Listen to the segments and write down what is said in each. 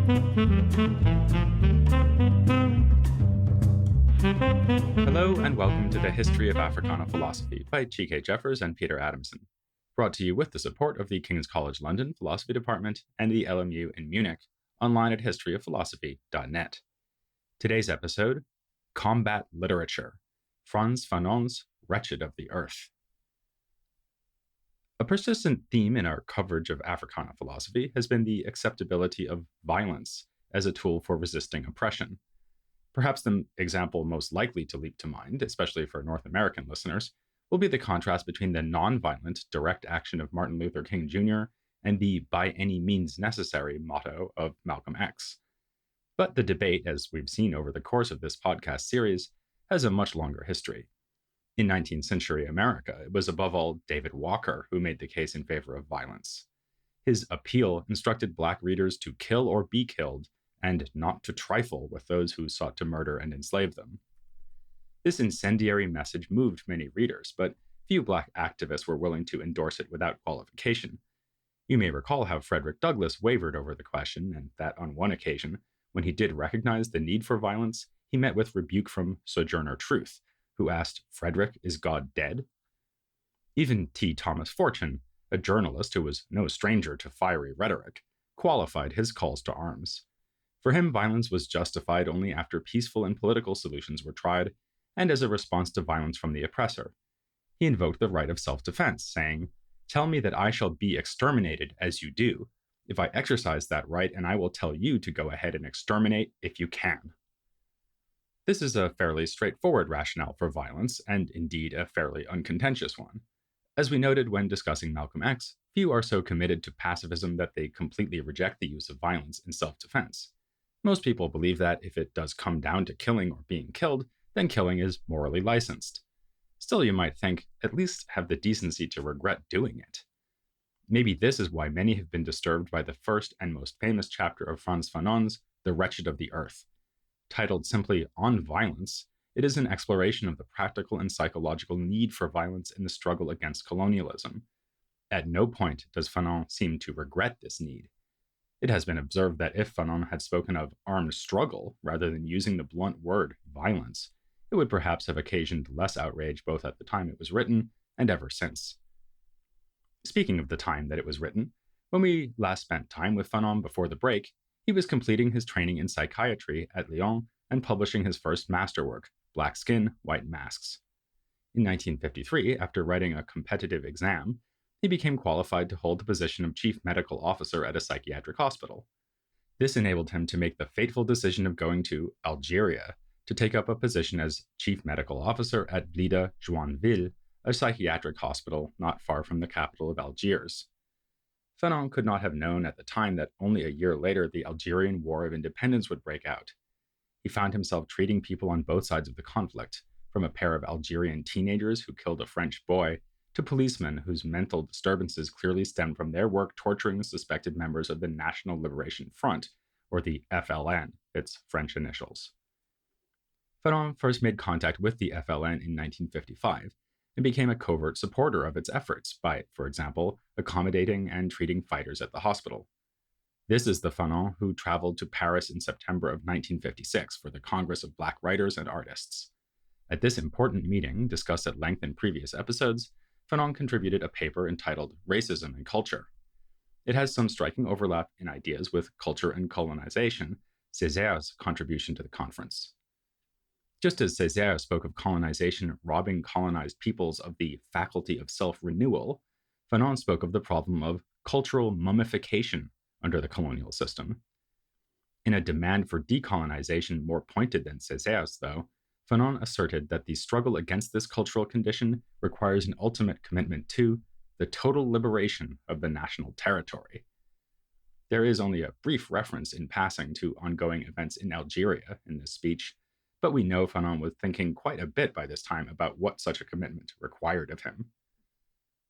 Hello and welcome to the History of Africana Philosophy by G.K. Jeffers and Peter Adamson, brought to you with the support of the King's College London Philosophy Department and the LMU in Munich, online at historyofphilosophy.net. Today's episode, Combat Literature, Franz Fanon's Wretched of the Earth. A persistent theme in our coverage of Africana philosophy has been the acceptability of violence as a tool for resisting oppression. Perhaps the example most likely to leap to mind, especially for North American listeners, will be the contrast between the nonviolent direct action of Martin Luther King Jr. and the by any means necessary motto of Malcolm X. But the debate, as we've seen over the course of this podcast series, has a much longer history. In 19th century America, it was above all David Walker who made the case in favor of violence. His appeal instructed Black readers to kill or be killed, and not to trifle with those who sought to murder and enslave them. This incendiary message moved many readers, but few Black activists were willing to endorse it without qualification. You may recall how Frederick Douglass wavered over the question, and that on one occasion, when he did recognize the need for violence, he met with rebuke from Sojourner Truth, who asked, "Frederick, is God dead?" Even T. Thomas Fortune, a journalist who was no stranger to fiery rhetoric, qualified his calls to arms. For him, violence was justified only after peaceful and political solutions were tried, and as a response to violence from the oppressor. He invoked the right of self-defense, saying, "Tell me that I shall be exterminated as you do. If I exercise that right, and I will tell you to go ahead and exterminate if you can." This is a fairly straightforward rationale for violence, and indeed a fairly uncontentious one. As we noted when discussing Malcolm X, few are so committed to pacifism that they completely reject the use of violence in self-defense. Most people believe that if it does come down to killing or being killed, then killing is morally licensed. Still, you might think, at least have the decency to regret doing it. Maybe this is why many have been disturbed by the first and most famous chapter of Franz Fanon's The Wretched of the Earth. Titled simply On Violence, it is an exploration of the practical and psychological need for violence in the struggle against colonialism. At no point does Fanon seem to regret this need. It has been observed that if Fanon had spoken of armed struggle rather than using the blunt word violence, it would perhaps have occasioned less outrage both at the time it was written and ever since. Speaking of the time that it was written, when we last spent time with Fanon before the break, he was completing his training in psychiatry at Lyon and publishing his first masterwork, Black Skin, White Masks. In 1953, after writing a competitive exam, he became qualified to hold the position of chief medical officer at a psychiatric hospital. This enabled him to make the fateful decision of going to Algeria to take up a position as chief medical officer at Blida Joinville, a psychiatric hospital not far from the capital of Algiers. Fanon could not have known at the time that only a year later the Algerian War of Independence would break out. He found himself treating people on both sides of the conflict, from a pair of Algerian teenagers who killed a French boy to policemen whose mental disturbances clearly stemmed from their work torturing suspected members of the National Liberation Front, or the FLN, its French initials. Fanon first made contact with the FLN in 1955 and became a covert supporter of its efforts by, for example, accommodating and treating fighters at the hospital. This is the Fanon who traveled to Paris in September of 1956 for the Congress of Black Writers and Artists. At this important meeting, discussed at length in previous episodes, Fanon contributed a paper entitled Racism and Culture. It has some striking overlap in ideas with Culture and Colonization, Césaire's contribution to the conference. Just as Césaire spoke of colonization robbing colonized peoples of the faculty of self-renewal, Fanon spoke of the problem of cultural mummification under the colonial system. In a demand for decolonization more pointed than Césaire's, though, Fanon asserted that the struggle against this cultural condition requires an ultimate commitment to the total liberation of the national territory. There is only a brief reference in passing to ongoing events in Algeria in this speech, but we know Fanon was thinking quite a bit by this time about what such a commitment required of him.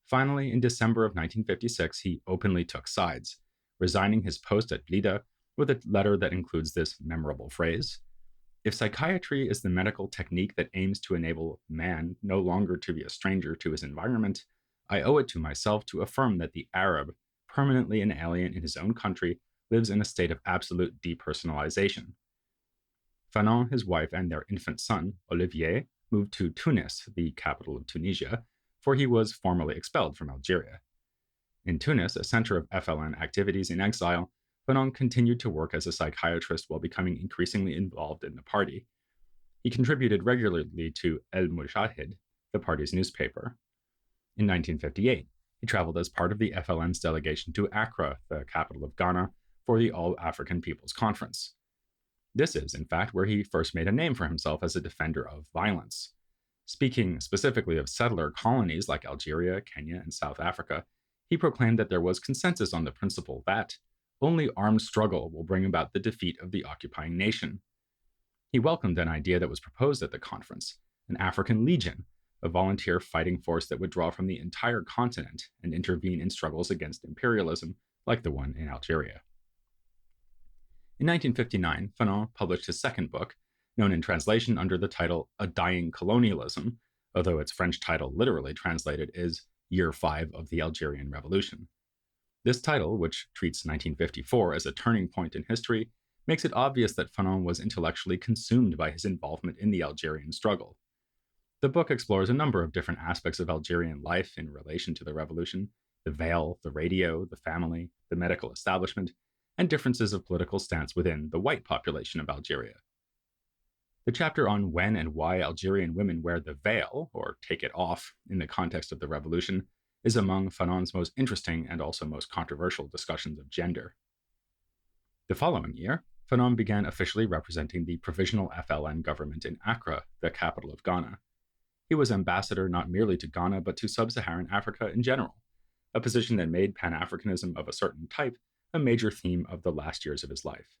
Finally, in December of 1956, he openly took sides, resigning his post at Blida with a letter that includes this memorable phrase: "If psychiatry is the medical technique that aims to enable man no longer to be a stranger to his environment, I owe it to myself to affirm that the Arab, permanently an alien in his own country, lives in a state of absolute depersonalization. Fanon, his wife, and their infant son, Olivier, moved to Tunis, the capital of Tunisia, for he was formally expelled from Algeria. In Tunis, a center of FLN activities in exile, Fanon continued to work as a psychiatrist while becoming increasingly involved in the party. He contributed regularly to El Mujahid, the party's newspaper. In 1958, he traveled as part of the FLN's delegation to Accra, the capital of Ghana, for the All African People's Conference. This is, in fact, where he first made a name for himself as a defender of violence. Speaking specifically of settler colonies like Algeria, Kenya, and South Africa, he proclaimed that there was consensus on the principle that only armed struggle will bring about the defeat of the occupying nation. He welcomed an idea that was proposed at the conference, an African Legion, a volunteer fighting force that would draw from the entire continent and intervene in struggles against imperialism like the one in Algeria. In 1959, Fanon published his second book, known in translation under the title A Dying Colonialism, although its French title literally translated is Year 5 of the Algerian Revolution. This title, which treats 1954 as a turning point in history, makes it obvious that Fanon was intellectually consumed by his involvement in the Algerian struggle. The book explores a number of different aspects of Algerian life in relation to the revolution: the veil, the radio, the family, the medical establishment, and differences of political stance within the white population of Algeria. The chapter on when and why Algerian women wear the veil, or take it off, in the context of the revolution, is among Fanon's most interesting and also most controversial discussions of gender. The following year, Fanon began officially representing the provisional FLN government in Accra, the capital of Ghana. He was ambassador not merely to Ghana but to sub-Saharan Africa in general, a position that made Pan-Africanism of a certain type a major theme of the last years of his life.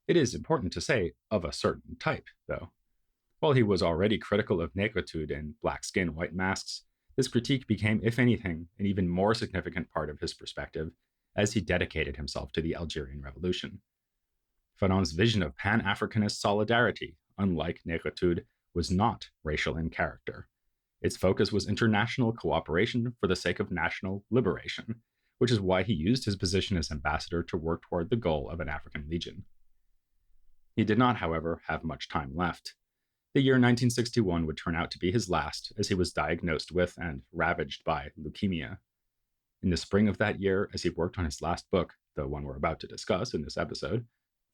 It is important to say of a certain type, though. While he was already critical of negritude and black skin, white masks, this critique became, if anything, an even more significant part of his perspective as he dedicated himself to the Algerian Revolution. Fanon's vision of Pan-Africanist solidarity, unlike negritude, was not racial in character. Its focus was international cooperation for the sake of national liberation, which is why he used his position as ambassador to work toward the goal of an African Legion. He did not, however, have much time left. The year 1961 would turn out to be his last, as he was diagnosed with and ravaged by leukemia. In the spring of that year, as he worked on his last book, the one we're about to discuss in this episode,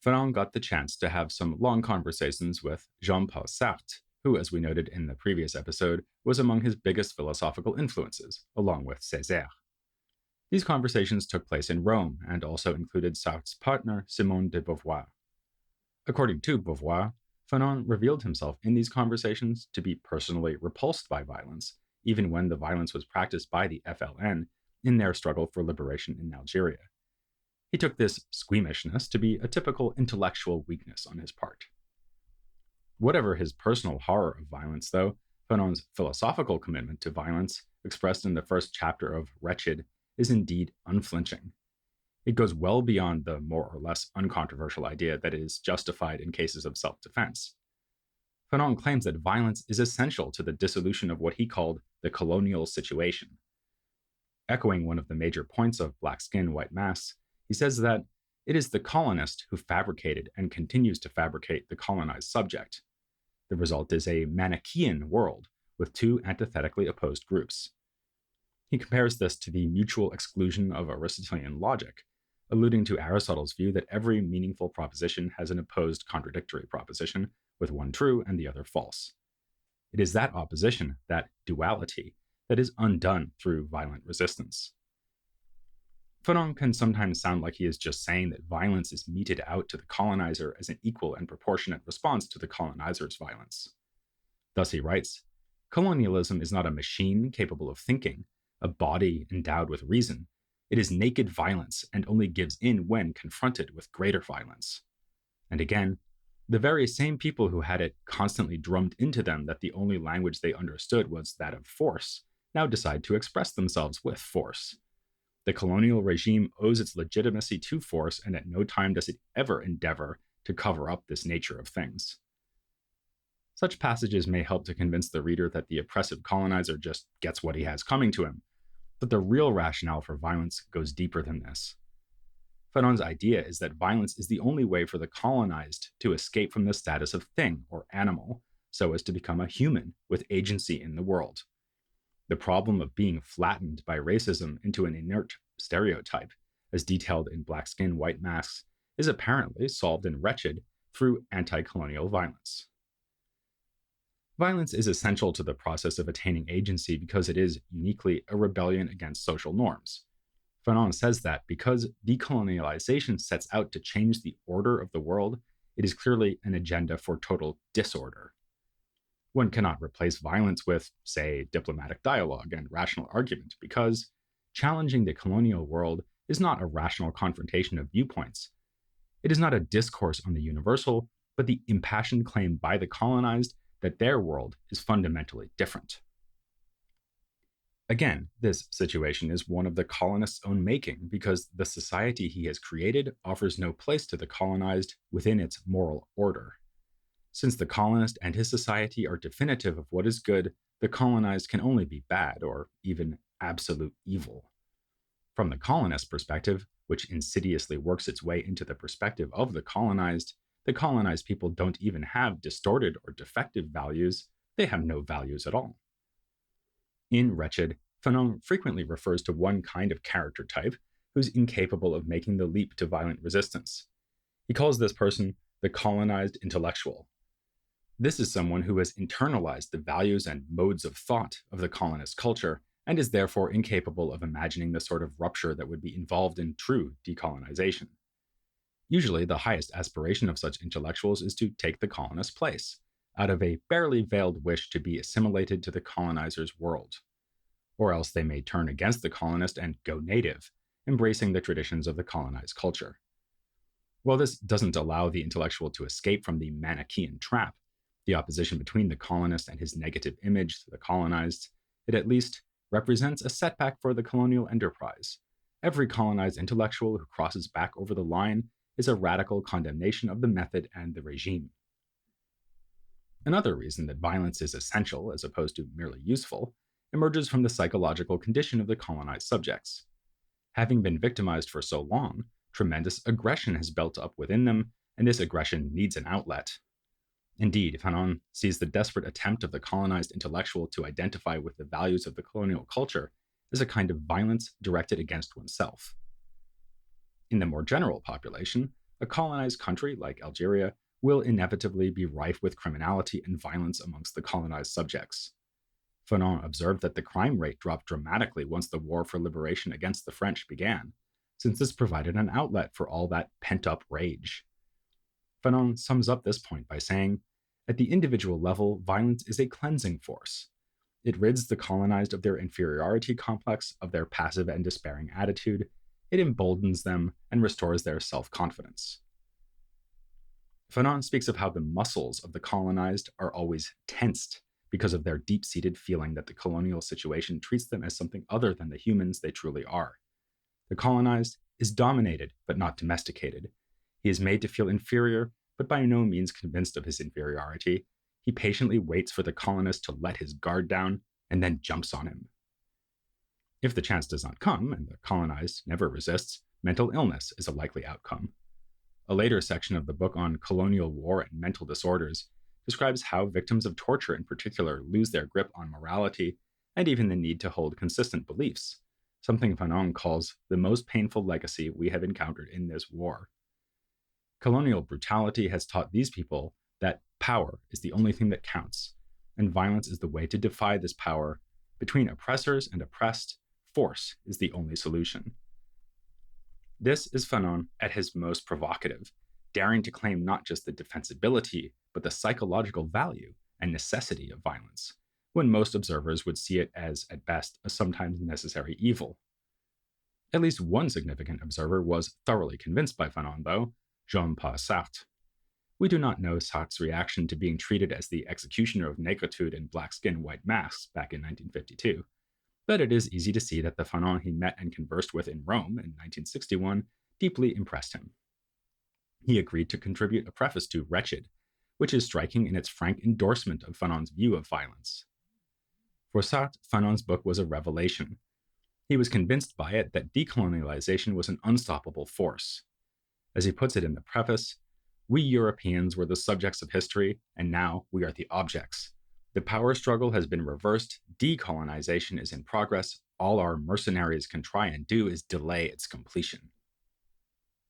Fanon got the chance to have some long conversations with Jean-Paul Sartre, who, as we noted in the previous episode, was among his biggest philosophical influences, along with Césaire. These conversations took place in Rome and also included Sartre's partner, Simone de Beauvoir. According to Beauvoir, Fanon revealed himself in these conversations to be personally repulsed by violence, even when the violence was practiced by the FLN in their struggle for liberation in Algeria. He took this squeamishness to be a typical intellectual weakness on his part. Whatever his personal horror of violence, though, Fanon's philosophical commitment to violence, expressed in the first chapter of Wretched, is indeed unflinching. It goes well beyond the more or less uncontroversial idea that it is justified in cases of self-defense. Fanon claims that violence is essential to the dissolution of what he called the colonial situation. Echoing one of the major points of black skin, white masks, he says that it is the colonist who fabricated and continues to fabricate the colonized subject. The result is a Manichaean world with two antithetically opposed groups. He compares this to the mutual exclusion of Aristotelian logic, alluding to Aristotle's view that every meaningful proposition has an opposed contradictory proposition, with one true and the other false. It is that opposition, that duality, that is undone through violent resistance. Fanon can sometimes sound like he is just saying that violence is meted out to the colonizer as an equal and proportionate response to the colonizer's violence. Thus he writes, "Colonialism is not a machine capable of thinking, a body endowed with reason. It is naked violence and only gives in when confronted with greater violence." And again, the very same people who had it constantly drummed into them that the only language they understood was that of force now decide to express themselves with force. The colonial regime owes its legitimacy to force, and at no time does it ever endeavor to cover up this nature of things. Such passages may help to convince the reader that the oppressive colonizer just gets what he has coming to him, but the real rationale for violence goes deeper than this. Fanon's idea is that violence is the only way for the colonized to escape from the status of thing or animal, so as to become a human with agency in the world. The problem of being flattened by racism into an inert stereotype, as detailed in Black Skin, White Masks, is apparently solved in Wretched through anti colonial violence. Violence is essential to the process of attaining agency because it is uniquely a rebellion against social norms. Fanon says that because decolonization sets out to change the order of the world, it is clearly an agenda for total disorder. One cannot replace violence with, say, diplomatic dialogue and rational argument because challenging the colonial world is not a rational confrontation of viewpoints. It is not a discourse on the universal, but the impassioned claim by the colonized that their world is fundamentally different. Again, this situation is one of the colonist's own making because the society he has created offers no place to the colonized within its moral order. Since the colonist and his society are definitive of what is good, the colonized can only be bad or even absolute evil. From the colonist's perspective, which insidiously works its way into the perspective of the colonized people don't even have distorted or defective values, they have no values at all. In Wretched, Fanon frequently refers to one kind of character type who's incapable of making the leap to violent resistance. He calls this person the colonized intellectual. This is someone who has internalized the values and modes of thought of the colonist culture and is therefore incapable of imagining the sort of rupture that would be involved in true decolonization. Usually, the highest aspiration of such intellectuals is to take the colonist's place, out of a barely veiled wish to be assimilated to the colonizer's world. Or else they may turn against the colonist and go native, embracing the traditions of the colonized culture. While this doesn't allow the intellectual to escape from the Manichaean trap, the opposition between the colonist and his negative image to the colonized, it at least represents a setback for the colonial enterprise. Every colonized intellectual who crosses back over the line is a radical condemnation of the method and the regime. Another reason that violence is essential as opposed to merely useful emerges from the psychological condition of the colonized subjects. Having been victimized for so long, tremendous aggression has built up within them, and this aggression needs an outlet. Indeed, Fanon sees the desperate attempt of the colonized intellectual to identify with the values of the colonial culture as a kind of violence directed against oneself. In the more general population, a colonized country like Algeria will inevitably be rife with criminality and violence amongst the colonized subjects. Fanon observed that the crime rate dropped dramatically once the war for liberation against the French began, since this provided an outlet for all that pent-up rage. Fanon sums up this point by saying, at the individual level, violence is a cleansing force. It rids the colonized of their inferiority complex, of their passive and despairing attitude. It emboldens them and restores their self-confidence. Fanon speaks of how the muscles of the colonized are always tensed because of their deep-seated feeling that the colonial situation treats them as something other than the humans they truly are. The colonized is dominated but not domesticated. He is made to feel inferior, but by no means convinced of his inferiority. He patiently waits for the colonist to let his guard down and then jumps on him. If the chance does not come, and the colonized never resists, mental illness is a likely outcome. A later section of the book on colonial war and mental disorders describes how victims of torture in particular lose their grip on morality and even the need to hold consistent beliefs, something Fanon calls the most painful legacy we have encountered in this war. Colonial brutality has taught these people that power is the only thing that counts, and violence is the way to defy this power. Between oppressors and oppressed, force is the only solution. This is Fanon at his most provocative, daring to claim not just the defensibility, but the psychological value and necessity of violence, when most observers would see it as, at best, a sometimes necessary evil. At least one significant observer was thoroughly convinced by Fanon, though, Jean-Paul Sartre. We do not know Sartre's reaction to being treated as the executioner of negritude in Black Skin, White Masks back in 1952, but it is easy to see that the Fanon he met and conversed with in Rome in 1961 deeply impressed him. He agreed to contribute a preface to Wretched, which is striking in its frank endorsement of Fanon's view of violence. For Sartre, Fanon's book was a revelation. He was convinced by it that decolonization was an unstoppable force. As he puts it in the preface, "We Europeans were the subjects of history, and now we are the objects. The power struggle has been reversed, decolonization is in progress, all our mercenaries can try and do is delay its completion."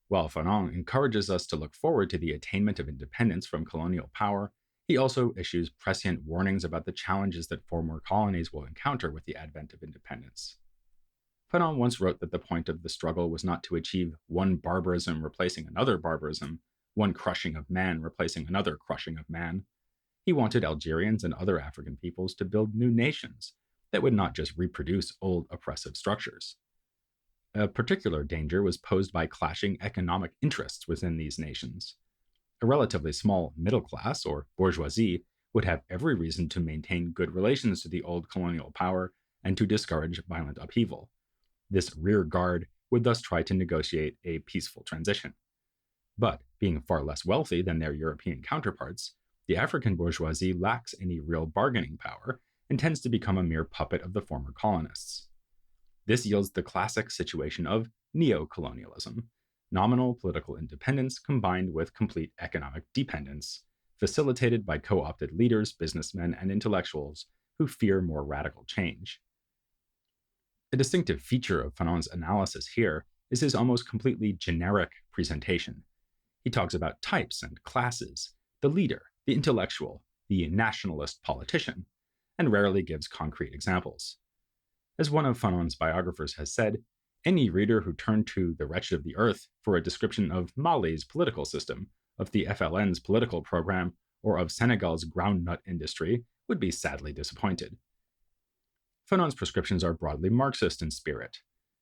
While Fanon encourages us to look forward to the attainment of independence from colonial power, he also issues prescient warnings about the challenges that former colonies will encounter with the advent of independence. Fanon once wrote that the point of the struggle was not to achieve one barbarism replacing another barbarism, one crushing of man replacing another crushing of man. He wanted Algerians and other African peoples to build new nations that would not just reproduce old oppressive structures. A particular danger was posed by clashing economic interests within these nations. A relatively small middle class, or bourgeoisie, would have every reason to maintain good relations to the old colonial power and to discourage violent upheaval. This rear guard would thus try to negotiate a peaceful transition. But, being far less wealthy than their European counterparts, the African bourgeoisie lacks any real bargaining power and tends to become a mere puppet of the former colonists. This yields the classic situation of neo-colonialism, nominal political independence combined with complete economic dependence, facilitated by co-opted leaders, businessmen, and intellectuals who fear more radical change. A distinctive feature of Fanon's analysis here is his almost completely generic presentation. He talks about types and classes, the leader, the intellectual, the nationalist politician, and rarely gives concrete examples. As one of Fanon's biographers has said, any reader who turned to The Wretched of the Earth for a description of Mali's political system, of the FLN's political program, or of Senegal's groundnut industry would be sadly disappointed. Fanon's prescriptions are broadly Marxist in spirit.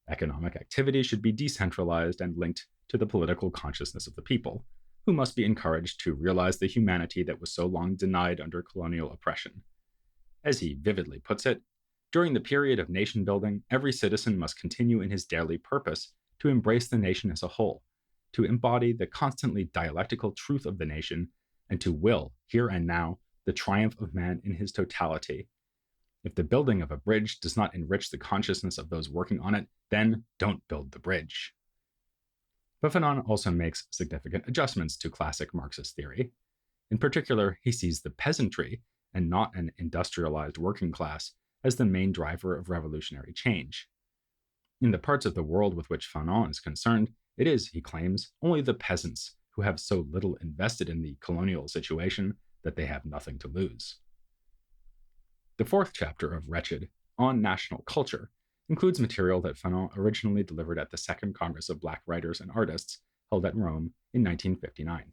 Economic activity should be decentralized and linked to the political consciousness of the people, who must be encouraged to realize the humanity that was so long denied under colonial oppression. As he vividly puts it, during the period of nation building, every citizen must continue in his daily purpose to embrace the nation as a whole, to embody the constantly dialectical truth of the nation, and to will, here and now, the triumph of man in his totality. If the building of a bridge does not enrich the consciousness of those working on it, then don't build the bridge. But Fanon also makes significant adjustments to classic Marxist theory. In particular, he sees the peasantry, and not an industrialized working class, as the main driver of revolutionary change. In the parts of the world with which Fanon is concerned, it is, he claims, only the peasants who have so little invested in the colonial situation that they have nothing to lose. The fourth chapter of Wretched, on national culture, includes material that Fanon originally delivered at the Second Congress of Black Writers and Artists, held at Rome in 1959.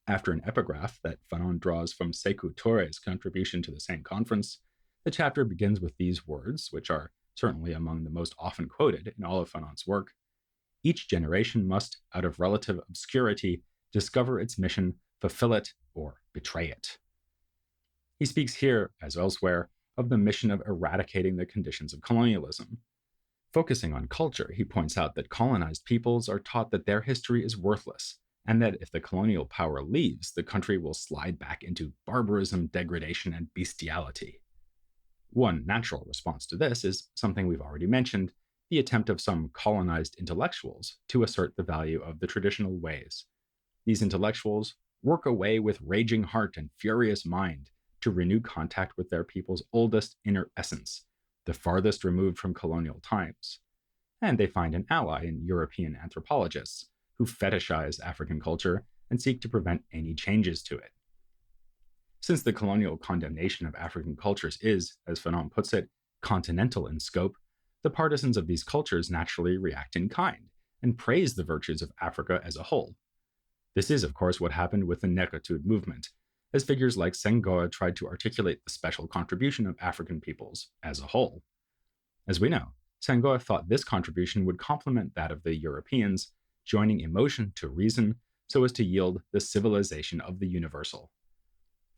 After an epigraph that Fanon draws from Sékou Touré's contribution to the same conference, the chapter begins with these words, which are certainly among the most often quoted in all of Fanon's work. Each generation must, out of relative obscurity, discover its mission, fulfill it, or betray it. He speaks here, as elsewhere, of the mission of eradicating the conditions of colonialism. Focusing on culture, he points out that colonized peoples are taught that their history is worthless, and that if the colonial power leaves, the country will slide back into barbarism, degradation, and bestiality. One natural response to this is something we've already mentioned, the attempt of some colonized intellectuals to assert the value of the traditional ways. These intellectuals work away with raging heart and furious mind to renew contact with their people's oldest inner essence, the farthest removed from colonial times. And they find an ally in European anthropologists who fetishize African culture and seek to prevent any changes to it. Since the colonial condemnation of African cultures is, as Fanon puts it, continental in scope, the partisans of these cultures naturally react in kind and praise the virtues of Africa as a whole. This is, of course, what happened with the Negritude movement, as figures like Senghor tried to articulate the special contribution of African peoples as a whole. As we know, Senghor thought this contribution would complement that of the Europeans, joining emotion to reason so as to yield the civilization of the universal.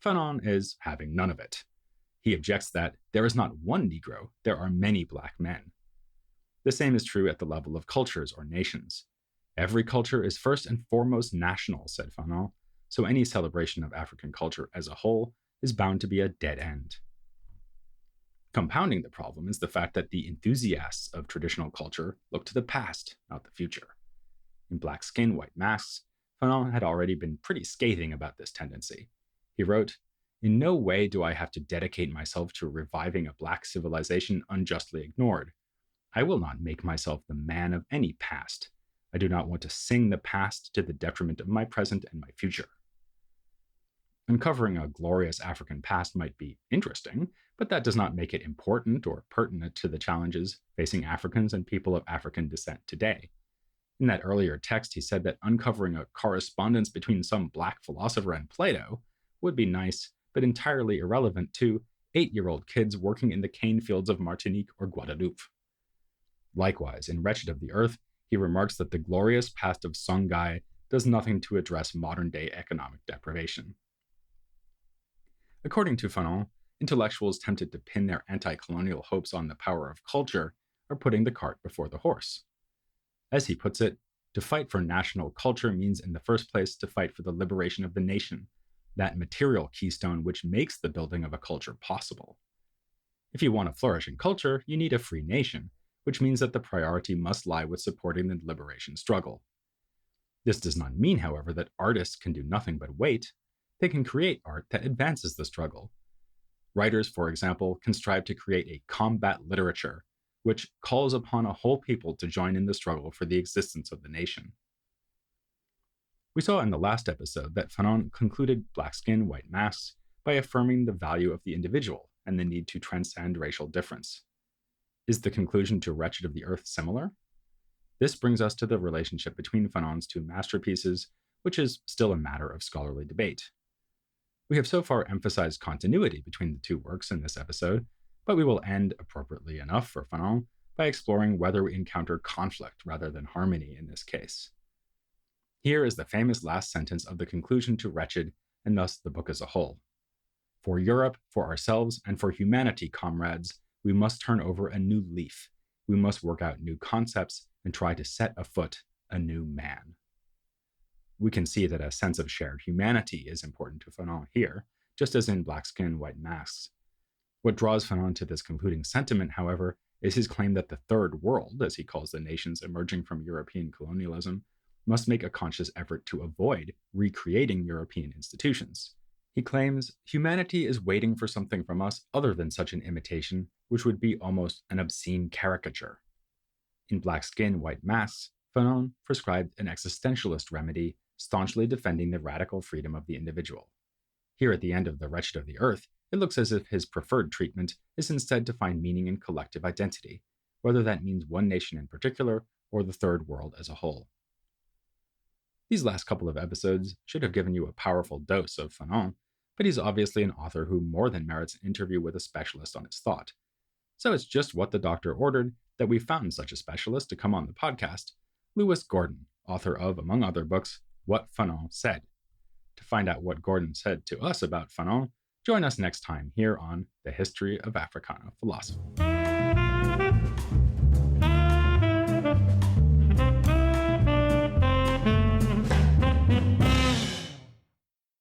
Fanon is having none of it. He objects that there is not one Negro, there are many black men. The same is true at the level of cultures or nations. Every culture is first and foremost national, said Fanon, so any celebration of African culture as a whole is bound to be a dead end. Compounding the problem is the fact that the enthusiasts of traditional culture look to the past, not the future. In Black Skin, White Masks, Fanon had already been pretty scathing about this tendency. He wrote, "In no way do I have to dedicate myself to reviving a black civilization unjustly ignored. I will not make myself the man of any past. I do not want to sing the past to the detriment of my present and my future." Uncovering a glorious African past might be interesting, but that does not make it important or pertinent to the challenges facing Africans and people of African descent today. In that earlier text, he said that uncovering a correspondence between some black philosopher and Plato would be nice, but entirely irrelevant to 8-year-old kids working in the cane fields of Martinique or Guadeloupe. Likewise, in Wretched of the Earth, he remarks that the glorious past of Songhai does nothing to address modern-day economic deprivation. According to Fanon, intellectuals tempted to pin their anti-colonial hopes on the power of culture are putting the cart before the horse. As he puts it, to fight for national culture means in the first place to fight for the liberation of the nation, that material keystone which makes the building of a culture possible. If you want to flourish in culture, you need a free nation, which means that the priority must lie with supporting the liberation struggle. This does not mean, however, that artists can do nothing but wait. They can create art that advances the struggle. Writers, for example, can strive to create a combat literature, which calls upon a whole people to join in the struggle for the existence of the nation. We saw in the last episode that Fanon concluded Black Skin, White Masks by affirming the value of the individual and the need to transcend racial difference. Is the conclusion to Wretched of the Earth similar? This brings us to the relationship between Fanon's two masterpieces, which is still a matter of scholarly debate. We have so far emphasized continuity between the two works in this episode, but we will end, appropriately enough for Fanon, by exploring whether we encounter conflict rather than harmony in this case. Here is the famous last sentence of the conclusion to Wretched, and thus the book as a whole. "For Europe, for ourselves, and for humanity, comrades, we must turn over a new leaf. We must work out new concepts and try to set afoot a new man." We can see that a sense of shared humanity is important to Fanon here, just as in Black Skin, White Masks. What draws Fanon to this concluding sentiment, however, is his claim that the Third World, as he calls the nations emerging from European colonialism, must make a conscious effort to avoid recreating European institutions. He claims, "Humanity is waiting for something from us other than such an imitation, which would be almost an obscene caricature." In Black Skin, White Masks, Fanon prescribed an existentialist remedy, staunchly defending the radical freedom of the individual. Here at the end of The Wretched of the Earth, it looks as if his preferred treatment is instead to find meaning in collective identity, whether that means one nation in particular or the Third World as a whole. These last couple of episodes should have given you a powerful dose of Fanon, but he's obviously an author who more than merits an interview with a specialist on his thought. So it's just what the doctor ordered that we found such a specialist to come on the podcast, Lewis Gordon, author of, among other books, What Fanon Said. To find out what Gordon said to us about Fanon, join us next time here on The History of Africana Philosophy.